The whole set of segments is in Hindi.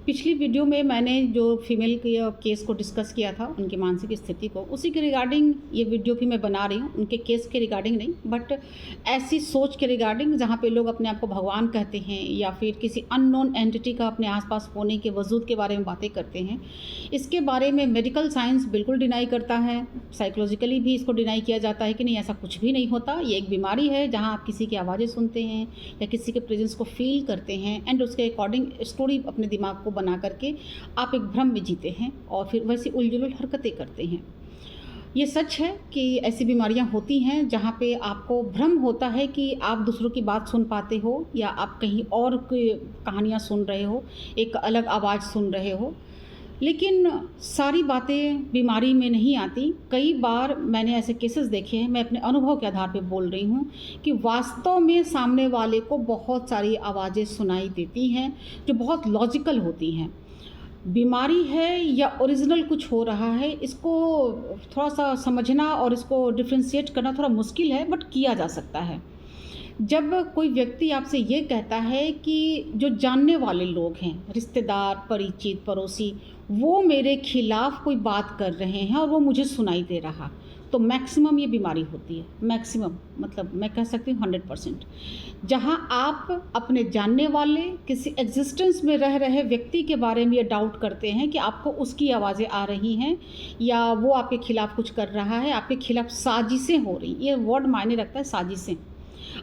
पिछली वीडियो में मैंने जो फीमेल के केस को डिस्कस किया था, उनकी मानसिक स्थिति को, उसी के रिगार्डिंग ये वीडियो भी मैं बना रही हूँ। उनके केस के रिगार्डिंग नहीं, बट ऐसी सोच के रिगार्डिंग जहाँ पे लोग अपने आप को भगवान कहते हैं या फिर किसी अननोन एंटिटी का अपने आसपास होने के वजूद के बारे में बातें करते हैं। इसके बारे में मेडिकल साइंस बिल्कुल डिनाई करता है, साइकोलॉजिकली भी इसको डिनाई किया जाता है कि नहीं, ऐसा कुछ भी नहीं होता। ये एक बीमारी है जहाँ आप किसी की आवाज़ें सुनते हैं या किसी के प्रेजेंस को फील करते हैं एंड उसके अकॉर्डिंग स्टोरी अपने दिमाग को बना करके आप एक भ्रम में जीते हैं और फिर वैसी उलझुल हरकतें करते हैं। ये सच है कि ऐसी बीमारियां होती हैं जहाँ पे आपको भ्रम होता है कि आप दूसरों की बात सुन पाते हो या आप कहीं और की कहानियाँ सुन रहे हो, एक अलग आवाज़ सुन रहे हो। लेकिन सारी बातें बीमारी में नहीं आती। कई बार मैंने ऐसे केसेस देखे हैं, मैं अपने अनुभव के आधार पे बोल रही हूँ, कि वास्तव में सामने वाले को बहुत सारी आवाज़ें सुनाई देती हैं जो बहुत लॉजिकल होती हैं। बीमारी है या ओरिजिनल कुछ हो रहा है, इसको थोड़ा सा समझना और इसको डिफ्रेंशिएट करना थोड़ा मुश्किल है, बट किया जा सकता है। जब कोई व्यक्ति आपसे ये कहता है कि जो जानने वाले लोग हैं, रिश्तेदार, परिचित, पड़ोसी, वो मेरे खिलाफ कोई बात कर रहे हैं और वो मुझे सुनाई दे रहा, तो मैक्सिमम ये बीमारी होती है। मैक्सिमम मतलब मैं कह सकती हूँ 100%। जहाँ आप अपने जानने वाले किसी एग्जिस्टेंस में रह रहे व्यक्ति के बारे में ये डाउट करते हैं कि आपको उसकी आवाज़ें आ रही हैं या वो आपके खिलाफ कुछ कर रहा है, आपके खिलाफ साजिशें हो रही। ये वर्ड मायने रखता है, साजिशें।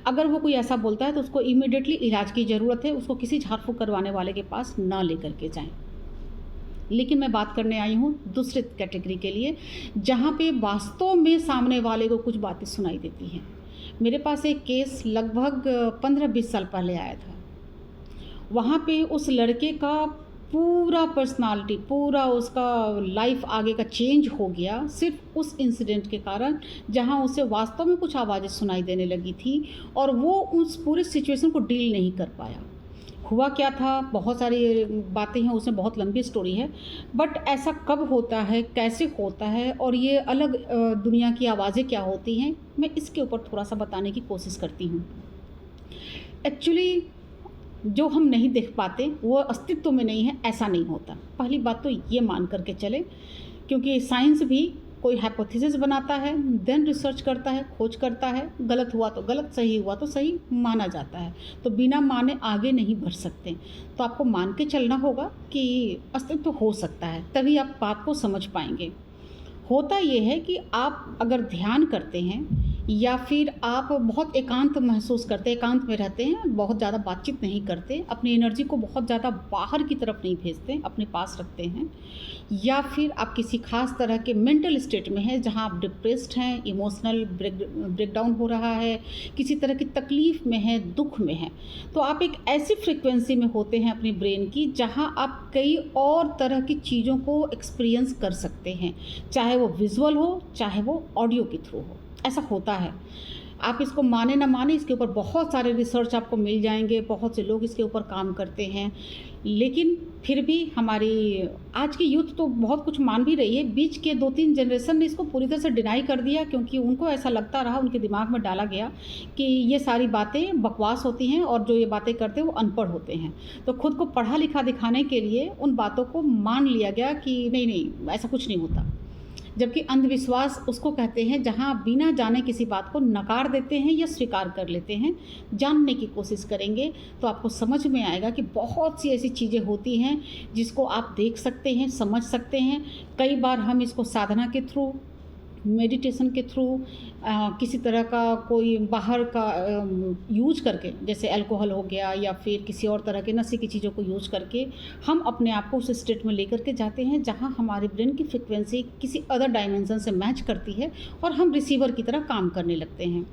अगर वो कोई ऐसा बोलता है तो उसको इमीडिएटली इलाज की ज़रूरत है, उसको किसी झाड़ फूँक करवाने वाले के पास ना लेकर के जाएं। लेकिन मैं बात करने आई हूँ दूसरे कैटेगरी के लिए, जहाँ पे वास्तव में सामने वाले को कुछ बातें सुनाई देती हैं। मेरे पास एक केस लगभग 15-20 साल पहले आया था। वहाँ पे उस लड़के का पूरा पर्सनालिटी, पूरा उसका लाइफ आगे का चेंज हो गया सिर्फ उस इंसिडेंट के कारण, जहाँ उसे वास्तव में कुछ आवाज़ें सुनाई देने लगी थी और वो उस पूरे सिचुएशन को डील नहीं कर पाया। हुआ क्या था, बहुत सारी बातें हैं उसमें, बहुत लंबी स्टोरी है, बट ऐसा कब होता है, कैसे होता है और ये अलग दुनिया की आवाज़ें क्या होती हैं, मैं इसके ऊपर थोड़ा सा बताने की कोशिश करती हूँ। एक्चुअली जो हम नहीं देख पाते वो अस्तित्व में नहीं है, ऐसा नहीं होता। पहली बात तो ये मान करके चले, क्योंकि साइंस भी कोई हाइपोथेसिस बनाता है, देन रिसर्च करता है, खोज करता है, गलत हुआ तो गलत, सही हुआ तो सही माना जाता है। तो बिना माने आगे नहीं बढ़ सकते। तो आपको मान के चलना होगा कि अस्तित्व हो सकता है, तभी आप बात को समझ पाएंगे। होता ये है कि आप अगर ध्यान करते हैं या फिर आप बहुत एकांत महसूस करते हैं, एकांत में रहते हैं, बहुत ज़्यादा बातचीत नहीं करते, अपनी एनर्जी को बहुत ज़्यादा बाहर की तरफ नहीं भेजते, अपने पास रखते हैं, या फिर आप किसी खास तरह के मेंटल स्टेट में हैं जहां आप डिप्रेस्ड हैं, इमोशनल ब्रेकडाउन हो रहा है, किसी तरह की तकलीफ़ में है, दुख में है, तो आप एक ऐसी फ्रिक्वेंसी में होते हैं अपनी ब्रेन की जहां आप कई और तरह की चीज़ों को एक्सपीरियंस कर सकते हैं, चाहे वो विजुअल हो, चाहे वो ऑडियो के थ्रू हो। ऐसा होता है। आप इसको माने ना माने, इसके ऊपर बहुत सारे रिसर्च आपको मिल जाएंगे, बहुत से लोग इसके ऊपर काम करते हैं, लेकिन फिर भी हमारी आज की यूथ तो बहुत कुछ मान भी रही है। बीच के 2-3 जनरेशन ने इसको पूरी तरह से डिनाई कर दिया, क्योंकि उनको ऐसा लगता रहा, उनके दिमाग में डाला गया कि ये सारी बातें बकवास होती हैं और जो ये बातें करते हैं वो अनपढ़ होते हैं। तो खुद को पढ़ा लिखा दिखाने के लिए उन बातों को मान लिया गया कि नहीं नहीं, ऐसा कुछ नहीं होता। जबकि अंधविश्वास उसको कहते हैं जहां आप बिना जाने किसी बात को नकार देते हैं या स्वीकार कर लेते हैं। जानने की कोशिश करेंगे तो आपको समझ में आएगा कि बहुत सी ऐसी चीज़ें होती हैं जिसको आप देख सकते हैं, समझ सकते हैं। कई बार हम इसको साधना के थ्रू, मेडिटेशन के थ्रू, किसी तरह का कोई बाहर का यूज करके, जैसे अल्कोहल हो गया या फिर किसी और तरह के नशे की चीज़ों को यूज करके, हम अपने आप को उस स्टेट में लेकर के जाते हैं जहां हमारे ब्रेन की फ्रिक्वेंसी किसी अदर डायमेंशन से मैच करती है और हम रिसीवर की तरह काम करने लगते हैं।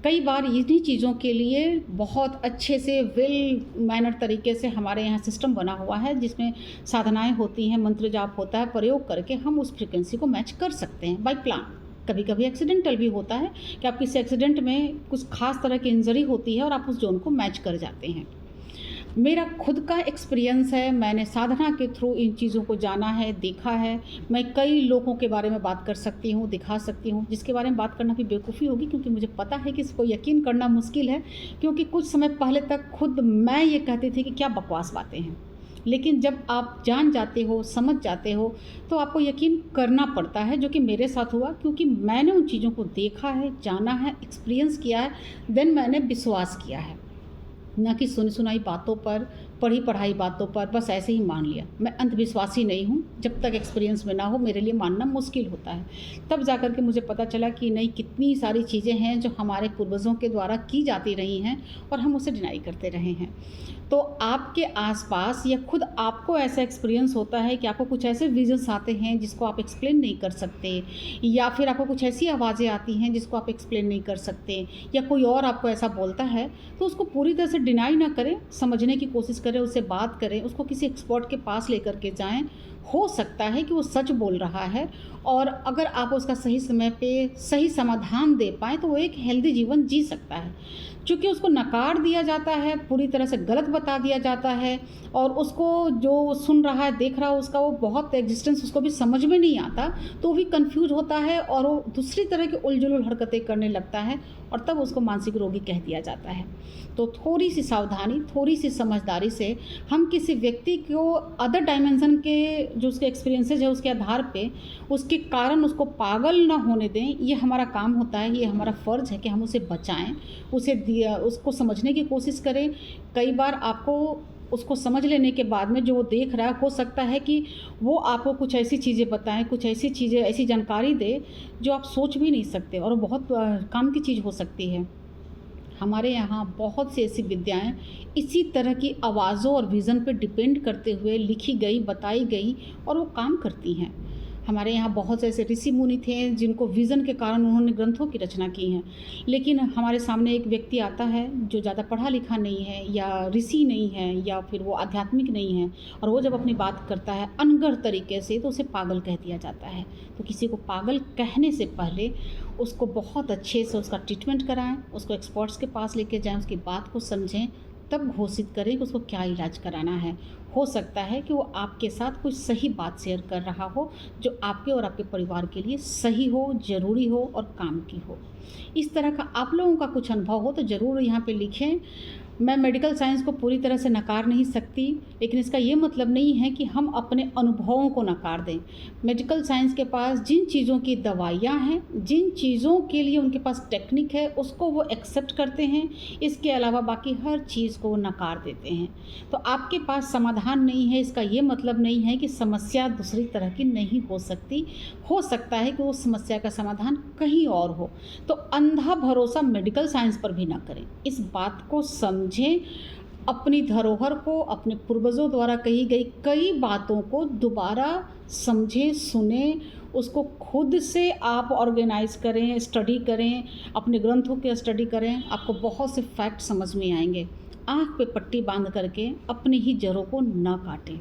कई बार इन्हीं चीज़ों के लिए बहुत अच्छे से वेल मैनर तरीके से हमारे यहाँ सिस्टम बना हुआ है, जिसमें साधनाएं होती हैं, मंत्र जाप होता है, प्रयोग करके हम उस फ्रिक्वेंसी को मैच कर सकते हैं बाय प्लान। कभी कभी एक्सीडेंटल भी होता है कि आप किसी एक्सीडेंट में कुछ खास तरह की इंजरी होती है और आप उस जोन को मैच कर जाते हैं। मेरा खुद का एक्सपीरियंस है, मैंने साधना के थ्रू इन चीज़ों को जाना है, देखा है। मैं कई लोगों के बारे में बात कर सकती हूँ, दिखा सकती हूँ, जिसके बारे में बात करना भी बेवकूफ़ी होगी, क्योंकि मुझे पता है कि इसको यकीन करना मुश्किल है। क्योंकि कुछ समय पहले तक खुद मैं ये कहती थी कि क्या बकवास बातें हैं, लेकिन जब आप जान जाते हो, समझ जाते हो, तो आपको यकीन करना पड़ता है, जो कि मेरे साथ हुआ, क्योंकि मैंने उन चीज़ों को देखा है, जाना है, एक्सपीरियंस किया है, देन मैंने विश्वास किया है। ना कि सुनी सुनाई बातों पर, पढ़ी पढ़ाई बातों पर बस ऐसे ही मान लिया। मैं अंधविश्वासी नहीं हूँ, जब तक एक्सपीरियंस में ना हो मेरे लिए मानना मुश्किल होता है। तब जा कर के मुझे पता चला कि नहीं, कितनी सारी चीज़ें हैं जो हमारे पूर्वजों के द्वारा की जाती रही हैं और हम उसे डिनाई करते रहे हैं। तो आपके आसपास या खुद आपको ऐसा एक्सपीरियंस होता है कि आपको कुछ ऐसे विजन्स आते हैं जिसको आप एक्सप्लेन नहीं कर सकते, या फिर आपको कुछ ऐसी आवाज़ें आती हैं जिसको आप एक्सप्लेन नहीं कर सकते, या कोई और आपको ऐसा बोलता है, तो उसको पूरी तरह से डिनाई ना करें, समझने की कोशिश करें, उससे बात करें, उसको किसी एक्सपर्ट के पास लेकर के जाएं। हो सकता है कि वो सच बोल रहा है, और अगर आप उसका सही समय पे सही समाधान दे पाएँ तो वो एक हेल्दी जीवन जी सकता है। चूँकि उसको नकार दिया जाता है, पूरी तरह से गलत बता दिया जाता है, और उसको जो सुन रहा है, देख रहा है, उसका वो बहुत एग्जिस्टेंस उसको भी समझ में नहीं आता, तो वो भी कंफ्यूज होता है और वो दूसरी तरह की उलझुल हरकतें करने लगता है, और तब उसको मानसिक रोगी कह दिया जाता है। तो थोड़ी सी सावधानी, थोड़ी सी समझदारी से हम किसी व्यक्ति को अदर डायमेंशन के जो उसके एक्सपीरियंसेस है उसके आधार पे उसके कारण उसको पागल ना होने दें। ये हमारा काम होता है, ये हमारा फ़र्ज़ है कि हम उसे बचाएं, उसको समझने की कोशिश करें। कई बार आपको उसको समझ लेने के बाद में जो वो देख रहा है, हो सकता है कि वो आपको कुछ ऐसी चीज़ें बताएं, कुछ ऐसी चीज़ें, ऐसी जानकारी दे जो आप सोच भी नहीं सकते, और वो बहुत काम की चीज़ हो सकती है। हमारे यहाँ बहुत सी ऐसी विद्याएं इसी तरह की आवाज़ों और विज़न पे डिपेंड करते हुए लिखी गई, बताई गई, और वो काम करती हैं। हमारे यहाँ बहुत से ऐसे ऋषि मुनि थे जिनको विज़न के कारण उन्होंने ग्रंथों की रचना की है। लेकिन हमारे सामने एक व्यक्ति आता है जो ज़्यादा पढ़ा लिखा नहीं है, या ऋषि नहीं है, या फिर वो आध्यात्मिक नहीं है, और वो जब अपनी बात करता है अनगढ़ तरीके से, तो उसे पागल कह दिया जाता है। तो किसी को पागल कहने से पहले उसको बहुत अच्छे से उसका ट्रीटमेंट कराएं, उसको एक्सपर्ट्स के पास लेके जाएं, उसकी बात को समझें, तब घोषित करें कि उसको क्या इलाज कराना है। हो सकता है कि वो आपके साथ कुछ सही बात शेयर कर रहा हो जो आपके और आपके परिवार के लिए सही हो, ज़रूरी हो और काम की हो। इस तरह का आप लोगों का कुछ अनुभव हो तो ज़रूर यहाँ पे लिखें। मैं मेडिकल साइंस को पूरी तरह से नकार नहीं सकती, लेकिन इसका ये मतलब नहीं है कि हम अपने अनुभवों को नकार दें। मेडिकल साइंस के पास जिन चीज़ों की दवाइयाँ हैं, जिन चीज़ों के लिए उनके पास टेक्निक है, उसको वो एक्सेप्ट करते हैं। इसके अलावा बाकी हर चीज़ को वो नकार देते हैं। तो आपके पास समाधान नहीं है, इसका ये मतलब नहीं है कि समस्या दूसरी तरह की नहीं हो सकती। हो सकता है कि उस समस्या का समाधान कहीं और हो। तो अंधा भरोसा मेडिकल साइंस पर भी ना करें। इस बात को समझें, अपनी धरोहर को, अपने पूर्वजों द्वारा कही गई कई बातों को दोबारा समझें, सुने, उसको खुद से आप ऑर्गेनाइज करें, स्टडी करें, अपने ग्रंथों की स्टडी करें। आपको बहुत से फैक्ट समझ में आएंगे। आँख पे पट्टी बांध करके अपनी ही जड़ों को न काटें।